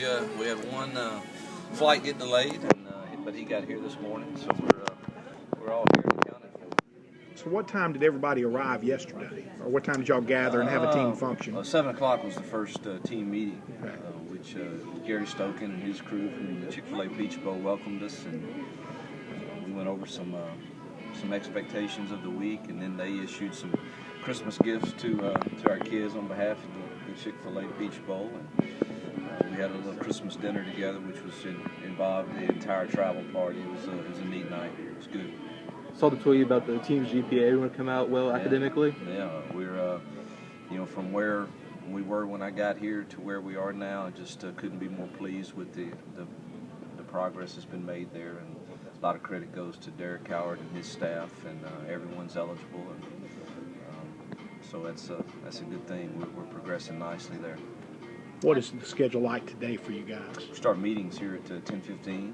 We had one flight get delayed, but he got here this morning, so we're all here in County. So what time did everybody arrive yesterday? Or what time did y'all gather and have a team function? 7 o'clock was the first team meeting, which Gary Stokin and his crew from the Chick-fil-A Peach Bowl welcomed us, and we went over some expectations of the week, and then they issued some Christmas gifts to our kids on behalf of the Chick-fil-A Peach Bowl. And we had a little Christmas dinner together, which was involved the entire travel party. It was a neat night. It was good. Saw the tweet about the team's GPA going to come out well academically. Yeah, we're from where we were when I got here to where we are now. I just couldn't be more pleased with the progress that's been made there, and a lot of credit goes to Derek Howard and his staff, and everyone's eligible, and so that's a good thing. We're progressing nicely there. What is the schedule like today for you guys? We start meetings here at 10:15,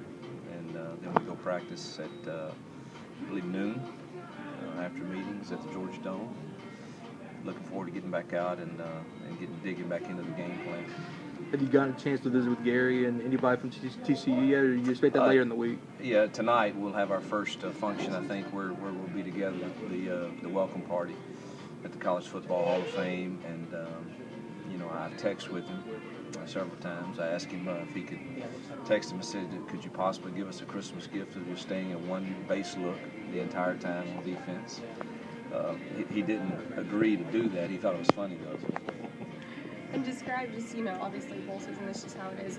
and then we go practice at I believe noon after meetings at the Georgia Dome. Looking forward to getting back out and digging back into the game plan. Have you gotten a chance to visit with Gary and anybody from TCU yet, or do you expect that later in the week? Yeah, tonight we'll have our first function, I think, where we'll be together, the welcome party at the College Football Hall of Fame, and I've texted with him several times. I asked him if he could text him and said, could you possibly give us a Christmas gift of just staying at one base look the entire time on defense? He didn't agree to do that. He thought it was funny, though. And describe just, obviously bowl season is just how it is,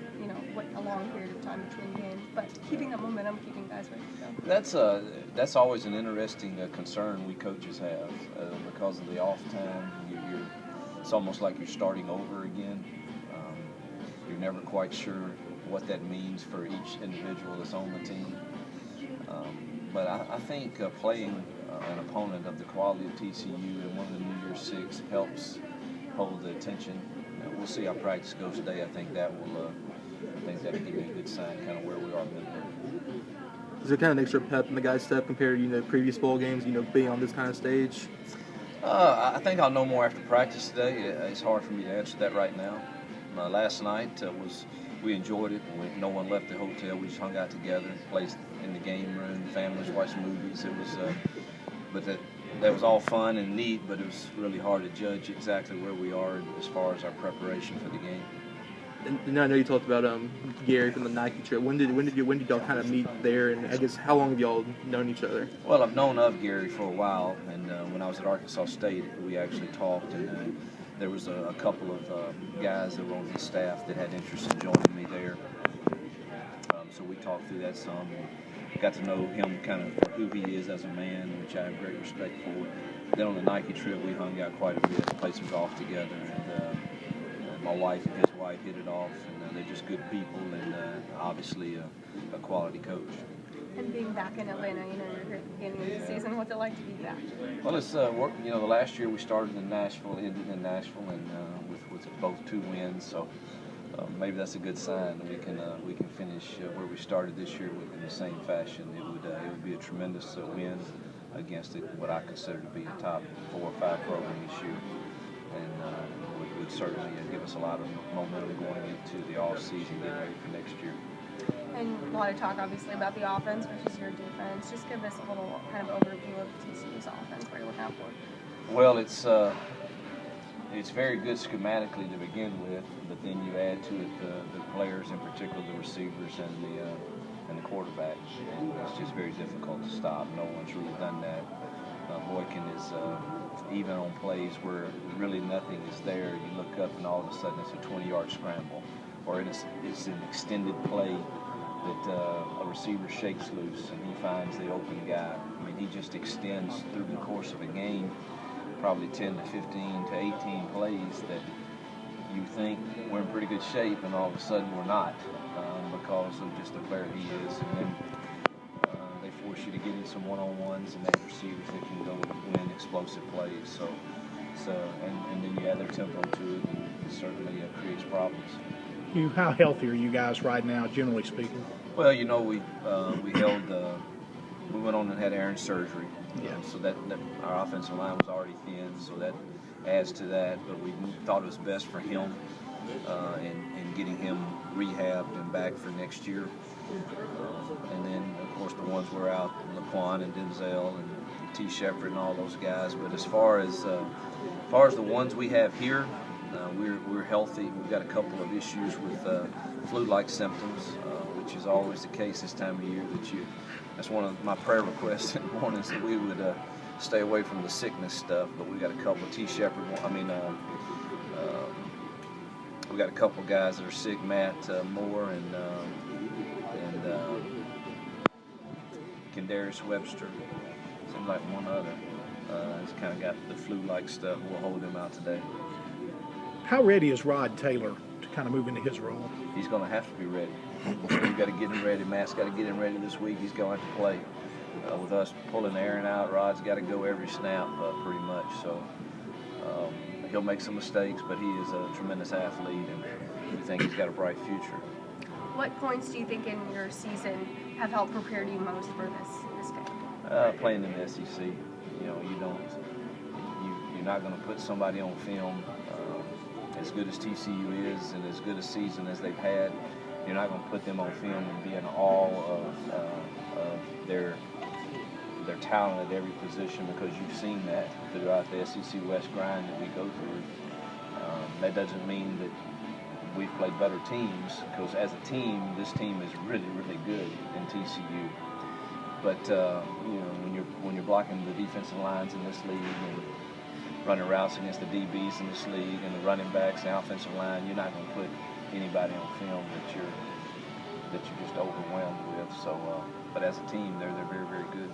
what a long period of time between games, but keeping that momentum, keeping guys ready to go. That's always an interesting concern we coaches have because of the off time. It's almost like you're starting over again. You're never quite sure what that means for each individual that's on the team. But I think playing an opponent of the quality of TCU in one of the New Year's Six helps hold the attention. We'll see how practice goes today. I think that'll give me a good sign, kind of where we are mentally. Is there kind of an extra pep in the guys' step compared to previous bowl games? Being on this kind of stage. I think I'll know more after practice today. It's hard for me to answer that right now. Last night we enjoyed it. No one left the hotel. We just hung out together, played in the game room. Families watched movies. It was, but that was all fun and neat. But it was really hard to judge exactly where we are as far as our preparation for the game. And I know you talked about Gary from the Nike trip. When did y'all kind of meet there? And I guess how long have y'all known each other? Well, I've known of Gary for a while, and when I was at Arkansas State, we actually talked, and there was a couple of guys that were on his staff that had interest in joining me there. So we talked through that some, and got to know him kind of for who he is as a man, which I have great respect for. Then on the Nike trip, we hung out quite a bit, played some golf together, and my wife and his wife hit it off, and they're just good people, and obviously a quality coach. And being back in Atlanta, you're here at the beginning of the season. What's it like to be back? Well, it's the last year we started in Nashville, ended in Nashville, and with both 2 wins. So maybe that's a good sign. We can finish where we started this year in the same fashion. It would be a tremendous win against what I consider to be a top 4 or 5 program this year, and would certainly give us a lot of momentum going into the off season, getting ready for next year. And a lot of talk, obviously, about the offense versus your defense. Just give us a little kind of overview of TCU's offense, what you're looking out for. Well, it's very good schematically to begin with, but then you add to it the players, in particular the receivers and the quarterback. It's just very difficult to stop. No one's really done that. Boykin is even on plays where really nothing is there. You look up and all of a sudden it's a 20-yard scramble, or it's an extended play that a receiver shakes loose and he finds the open guy. I mean, he just extends through the course of a game, probably 10 to 15 to 18 plays that you think we're in pretty good shape, and all of a sudden we're not because of just the player he is. And then they force you to get in some one-on-ones, and they have receivers that can go win explosive plays. So and then you add their tempo to it, and it certainly creates problems. How healthy are you guys right now, generally speaking? Well, we went on and had Aaron's surgery. Yeah. So that our offensive line was already thin, so that adds to that. But we thought it was best for him and getting him rehabbed and back for next year. And then, of course, the ones we're out, Laquan and Denzel and T. Shepard and all those guys. But as far as the ones we have here, we're healthy. We've got a couple of issues with flu-like symptoms, which is always the case this time of year. That's one of my prayer requests in the mornings, that we would stay away from the sickness stuff. But we got a couple. T. Shepard. We got a couple guys that are sick. Matt Moore and Kendarius Webster. Seems like one other. He's kind of got the flu-like stuff. We'll hold him out today. How ready is Rod Taylor to kind of move into his role? He's going to have to be ready. We've got to get him ready. Matt's got to get him ready this week. He's going to have to play. With us pulling Aaron out, Rod's got to go every snap pretty much. So he'll make some mistakes, but he is a tremendous athlete, and we think he's got a bright future. What points do you think in your season have helped prepare you most for this game? Playing in the SEC, you're not going to put somebody on film as good as TCU is and as good a season as they've had. You're not going to put them on film and be in awe of their talent at every position, because you've seen that throughout the SEC West grind that we go through. That doesn't mean that we've played better teams, because as a team, this team is really, really good in TCU. But when you're blocking the defensive lines in this league and running routes against the DBs in this league and the running backs and the offensive line, you're not going to put anybody on film that you're just overwhelmed with. So, but as a team, they're very, very good.